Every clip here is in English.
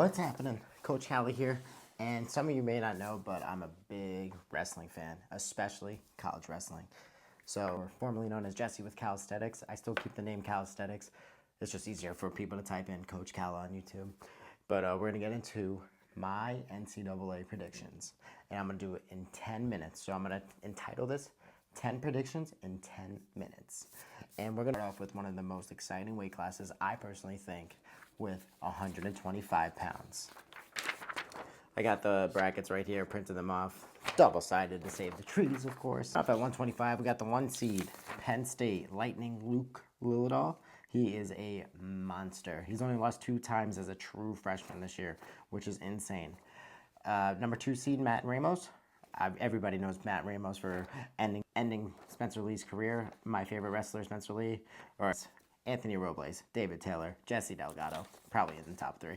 What's happening? Coach Cala here, and some of you may not know, but I'm a big wrestling fan, especially college wrestling. So, formerly known as Jesse with Calisthenics, I still keep the name Calisthenics. It's just easier for people to type in Coach Cala on YouTube. But we're going to get into my NCAA predictions, and I'm going to do it in 10 minutes. So I'm going to entitle this 10 predictions in 10 minutes. And we're going to start off with one of the most exciting weight classes, I personally think, with 125 pounds. I got the brackets right here, printed them off, double-sided to save the trees, of course. Up at 125, we got the 1 seed, Penn State, Lightning Luke Lillidahl. He is a monster. He's only lost 2 times as a true freshman this year, which is insane. Number 2 seed, Matt Ramos. Everybody knows Matt Ramos for ending Spencer Lee's career. My favorite wrestler, Spencer Lee, or Anthony Robles, David Taylor, Jesse Delgado, probably in the top 3.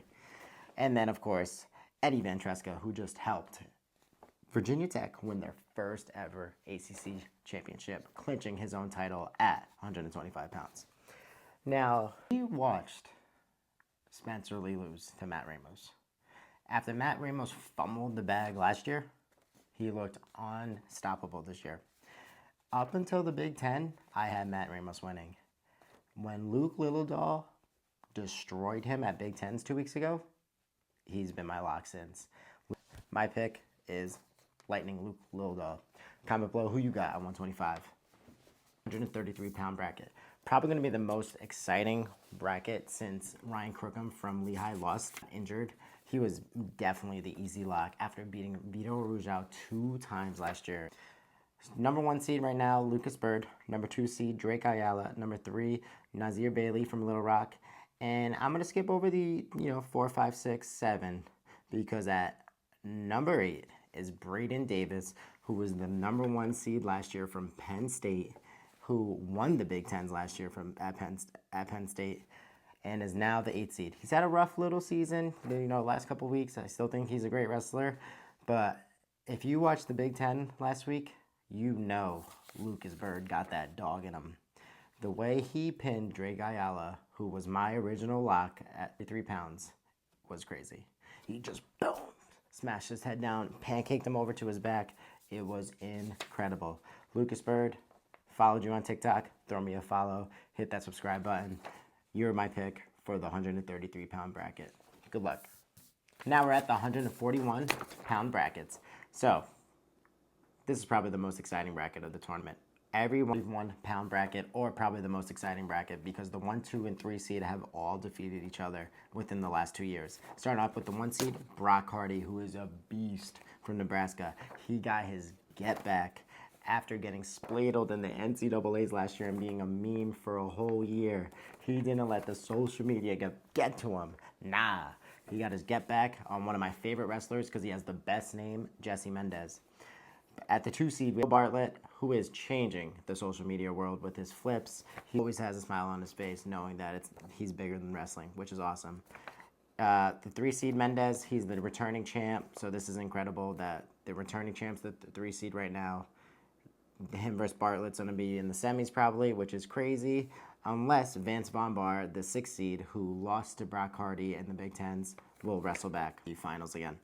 And then, of course, Eddie Van Treska, who just helped Virginia Tech win their first ever ACC championship, clinching his own title at 125 pounds. Now, we watched Spencer Lee lose to Matt Ramos. After Matt Ramos fumbled the bag last year, he looked unstoppable this year. Up until the Big Ten, I had Matt Ramos winning. When Luke Lillidahl destroyed him at Big Tens 2 weeks ago, he's been my lock since. My pick is Lightning Luke Lillidahl. Comment below who you got at 125. 133-pound bracket. Probably going to be the most exciting bracket since Ryan Crookham from Lehigh lost injured. He was definitely the easy lock after beating Vito Arujau 2 times last year. Number 1 seed right now, Lucas Bird. Number 2 seed, Drake Ayala. Number 3, Nazir Bailey from Little Rock. And I'm going to skip over the 4, 5, 6, 7 because at number 8 is Braden Davis, who was the number 1 seed last year from Penn State, who won the Big Tens last year at Penn State, and is now the 8th seed. He's had a rough little season, last couple weeks. I still think he's a great wrestler, but if you watched the Big Ten last week, you know Lucas Bird got that dog in him. The way he pinned Drake Ayala, who was my original lock at 3 pounds, was crazy. He just, boom, smashed his head down, pancaked him over to his back. It was incredible. Lucas Bird, followed you on TikTok. Throw me a follow. Hit that subscribe button. You're my pick for the 133-pound bracket. Good luck. Now we're at the 141-pound brackets. So, this is probably the most exciting bracket of the tournament. Every 1-pound bracket, or probably the most exciting bracket, because the 1, 2, and 3 seed have all defeated each other within the last 2 years. Starting off with the 1 seed, Brock Hardy, who is a beast from Nebraska. He got his get back after getting spladled in the NCAAs last year and being a meme for a whole year. He didn't let the social media get to him. Nah. He got his get back on one of my favorite wrestlers because he has the best name, Jesse Mendez. At the 2 seed, Will Bartlett, who is changing the social media world with his flips. He always has a smile on his face knowing that he's bigger than wrestling, which is awesome. The 3 seed, Mendez, he's the returning champ, so this is incredible that the returning champ's the 3 seed right now. Him versus Bartlett's going to be in the semis probably, which is crazy, unless Vance Von Bar, the 6th seed, who lost to Brock Hardy in the Big Tens, will wrestle back the finals again.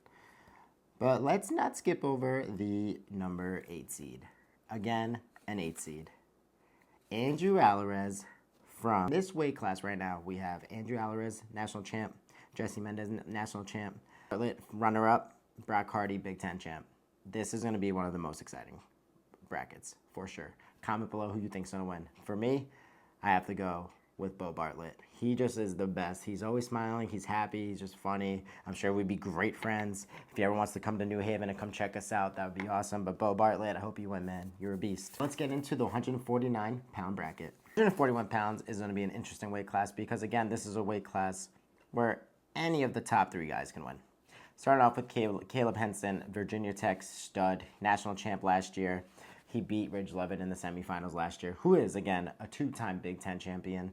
But let's not skip over the number 8 seed. Again, an 8 seed. Andrew Alvarez. From this weight class right now, we have Andrew Alvarez, national champ, Jesse Mendez, national champ, Bartlett, runner-up, Brock Hardy, Big Ten champ. This is going to be one of the most exciting brackets, for sure. Comment below who you think's going to win. For me, I have to go with Bo Bartlett. He just is the best. He's always smiling. He's happy. He's just funny. I'm sure we'd be great friends. If he ever wants to come to New Haven and come check us out, that would be awesome. But Bo Bartlett, I hope you win, man. You're a beast. Let's get into the 149-pound bracket. 141 pounds is going to be an interesting weight class because, again, this is a weight class where any of the top 3 guys can win. Starting off with Caleb Henson, Virginia Tech stud, national champ last year. He beat Ridge Levitt in the semifinals last year, who is, again, a 2-time Big Ten champion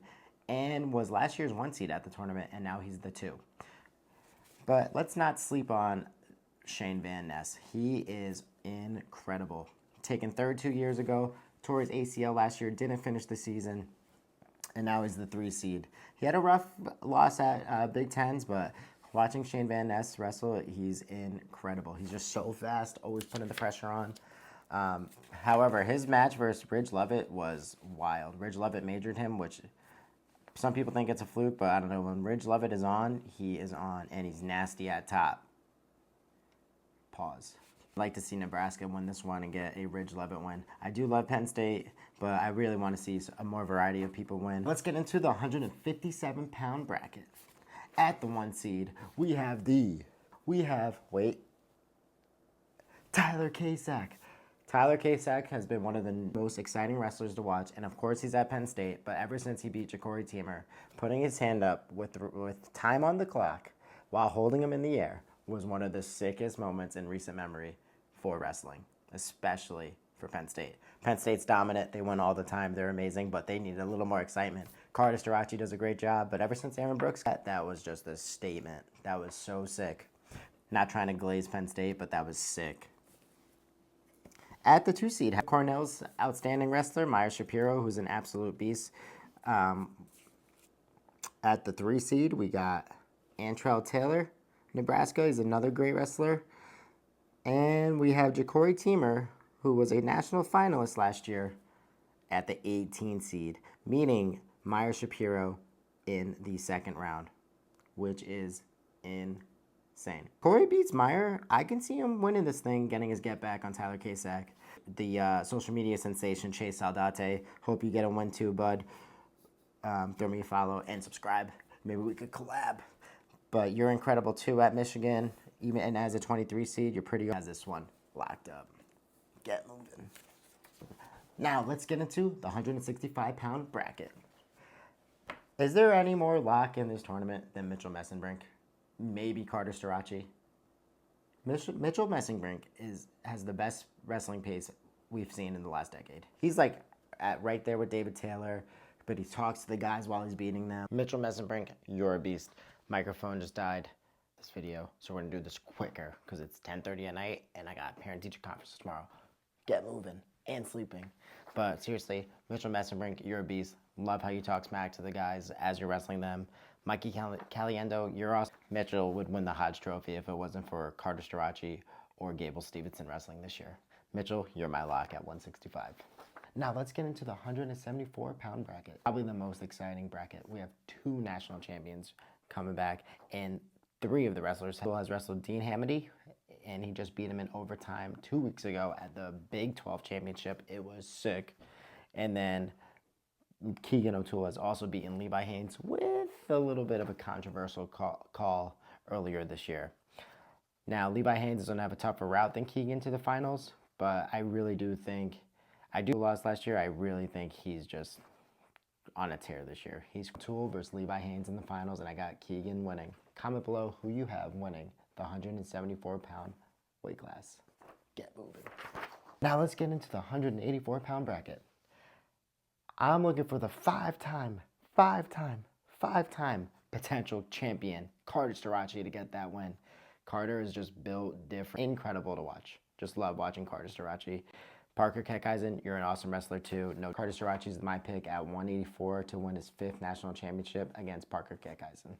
and was last year's 1 seed at the tournament, and now he's the 2. But let's not sleep on Shane Van Ness. He is incredible. Taken 3rd 2 years ago, tore his ACL last year, didn't finish the season, and now he's the 3 seed. He had a rough loss at Big Tens, but Watching Shane Van Ness wrestle, he's incredible. He's just so fast, always putting the pressure on. However, his match versus Ridge Lovett was wild. Ridge Lovett majored him, which some people think it's a fluke, but I don't know. When Ridge Lovett is on, he is on, and he's nasty at top. Pause. I'd like to see Nebraska win this one and get a Ridge Lovett win. I do love Penn State, but I really want to see a more variety of people win. Let's get into the 157-pound bracket. At the 1 seed, we have Tyler Kasak. Tyler Kasak has been one of the most exciting wrestlers to watch, and of course he's at Penn State, but ever since he beat Ja'Cory Teamer, putting his hand up with time on the clock while holding him in the air was one of the sickest moments in recent memory for wrestling, especially for Penn State. Penn State's dominant. They win all the time. They're amazing, but they need a little more excitement. Carter Starachi does a great job, but ever since Aaron Brooks, that was just a statement. That was so sick. Not trying to glaze Penn State, but that was sick. At the 2 seed, Cornell's outstanding wrestler, Meyer Shapiro, who's an absolute beast. At the 3 seed, we got Antrell Taylor, Nebraska. He's another great wrestler. And we have Ja'Cory Teamer, who was a national finalist last year, at the 18 seed, meaning Meyer Shapiro in the 2nd round, which is insane. Corey beats Meyer. I can see him winning this thing, getting his get back on Tyler Kasak. The social media sensation, Chase Saldate. Hope you get a win too, bud. Throw me a follow and subscribe. Maybe we could collab. But you're incredible too at Michigan. Even as a 23 seed, you're pretty good. Has this one locked up. Get moving. Now let's get into the 165-pound bracket. Is there any more lock in this tournament than Mitchell Messenbrink? Maybe Carter Starachi. Mitchell Messenbrink has the best wrestling pace we've seen in the last decade. He's like right there with David Taylor, but he talks to the guys while he's beating them. Mitchell Messenbrink, you're a beast. Microphone just died this video, so we're gonna do this quicker because it's 10:30 at night and I got parent-teacher conference tomorrow. Get moving and sleeping. But seriously, Mitchell Messenbrink, you're a beast. Love how you talk smack to the guys as you're wrestling them. Mikey Caliendo, you're awesome. Mitchell would win the Hodge Trophy if it wasn't for Carter Starachi or Gable Stevenson wrestling this year. Mitchell, you're my lock at 165. Now let's get into the 174-pound bracket. Probably the most exciting bracket. We have 2 national champions coming back, and 3 of the wrestlers. Will has wrestled Dean Hamady, and he just beat him in overtime 2 weeks ago at the Big 12 championship. It was sick. And then Keegan O'Toole has also beaten Levi Haynes with a little bit of a controversial call earlier this year. Now, Levi Haynes is going to have a tougher route than Keegan to the finals, but I really do think, lost last year, I really think he's just on a tear this year. He's O'Toole versus Levi Haynes in the finals, and I got Keegan winning. Comment below who you have winning the 174-pound weight class. Get moving. Now let's get into the 184-pound bracket. I'm looking for the five-time potential champion, Carter Starachi, to get that win. Carter is just built different. Incredible to watch. Just love watching Carter Starachi. Parker Keckeisen, you're an awesome wrestler too. No, Carter Starachi is my pick at 184 to win his 5th national championship against Parker Keckeisen.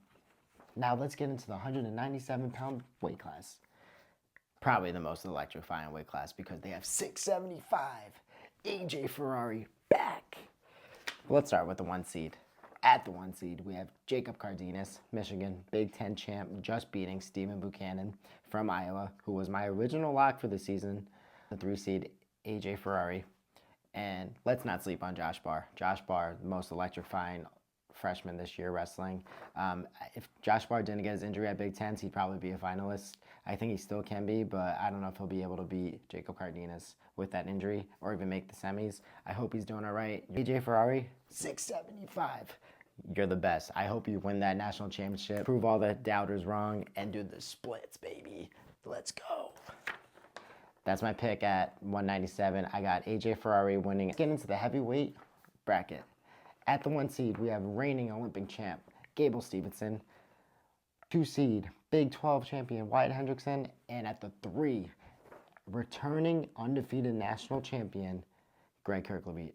Now let's get into the 197-pound weight class. Probably the most electrifying weight class because they have 675. AJ Ferrari back. Let's start with the 1 seed. At the 1 seed, we have Jacob Cardenas, Michigan, Big Ten champ, just beating Stephen Buchanan from Iowa, who was my original lock for the season. The 3 seed, AJ Ferrari. And let's not sleep on Josh Barr. Josh Barr, the most electrifying freshman this year wrestling. If Josh Barr didn't get his injury at Big Tens, he'd probably be a finalist. I think he still can be, but I don't know if he'll be able to beat Jacob Cardenas with that injury or even make the semis. I hope he's doing all right. AJ Ferrari, 675. You're the best. I hope you win that national championship, prove all the doubters wrong, and do the splits, baby. Let's go. That's my pick at 197. I got AJ Ferrari winning. Let's get into the heavyweight bracket. At the 1 seed, we have reigning Olympic champ, Gable Stevenson. 2 seed, Big 12 champion, Wyatt Hendrickson. And at the 3, returning undefeated national champion, Greg Kirklevitt.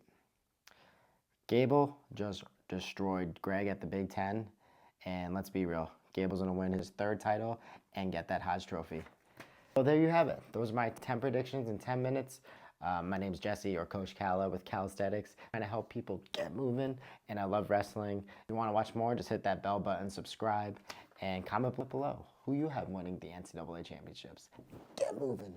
Gable just destroyed Greg at the Big Ten. And let's be real, Gable's going to win his 3rd title and get that Hodge Trophy. So there you have it. Those are my 10 predictions in 10 minutes. My name's Jesse, or Coach Cala with Calisthenics. Trying to help people get moving, and I love wrestling. If you want to watch more, just hit that bell button, subscribe, and comment below who you have winning the NCAA Championships. Get moving.